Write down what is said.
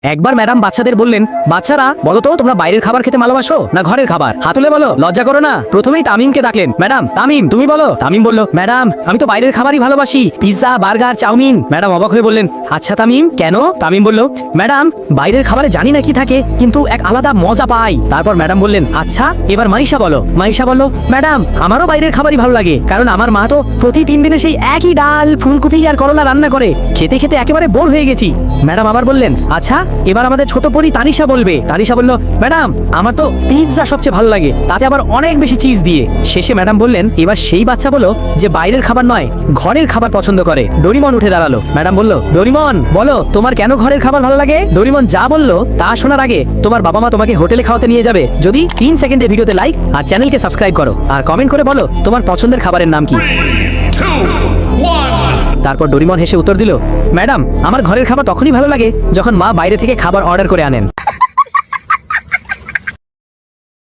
একবার ম্যাডাম বাচ্চাদের বললেন, বাচ্চারা বলো তো তোমরা বাইরের খাবার খেতে ভালোবাসো না ঘরের খাবার? হাত তুলে বলো, লজ্জা করো না। প্রথমেই তামিমকে ডাকলেন, ম্যাডাম তামিম তুমি বলো। তামিম বলল, ম্যাডাম আমি তো বাইরের খাবারই ভালোবাসি, পিৎজা বার্গার চাউমিন। ম্যাডাম অবাক হয়ে বললেন, আচ্ছা তামিম কেন? তামিম বলল, ম্যাডাম বাইরের খাবারে জানি না কি থাকে কিন্তু এক আলাদা মজা পাই। তারপর ম্যাডাম বললেন, আচ্ছা এবার মাইশা বলো। মাইশা বলল, ম্যাডাম আমারও বাইরের খাবারই ভালো লাগে, কারণ আমার মা তো প্রতি 3 দিনে সেই একই ডাল ফুলকপি আর করলা রান্না করে, খেতে খেতে একেবারে বোর হয়ে গেছি। ম্যাডাম আবার বললেন, আচ্ছা এবার আমাদের ছোট পরি তানিশা বলবে। তানিশা বলল, ম্যাডাম আমার তো পিৎজা সবচেয়ে ভালো লাগে, তাতে আবার অনেক বেশি চিজ দিয়ে। শেষে ম্যাডাম বললেন, এবার সেই বাচ্চা বলো যে বাইরের খাবার নয় ঘরের খাবার পছন্দ করে। ডোরিমন উঠে দাঁড়ালো। ম্যাডাম বলল, ডোরিমন বলো তোমার কেন ঘরের খাবার ভালো লাগে? ডোরিমন যা বললো তা শোনার আগে তোমার বাবা মা তোমাকে হোটেলে খাওয়াতে নিয়ে যাবে যদি 3 সেকেন্ডে ভিডিওতে লাইক আর চ্যানেলকে সাবস্ক্রাইব করো, আর কমেন্ট করে বলো তোমার পছন্দের খাবারের নাম কি। 3, 2, 1. তারপর ডোরিমন হেসে উত্তর দিল, ম্যাডাম আমার ঘরের খাবার তখনই ভালো লাগে যখন মা বাইরে থেকে খাবার অর্ডার করে আনেন।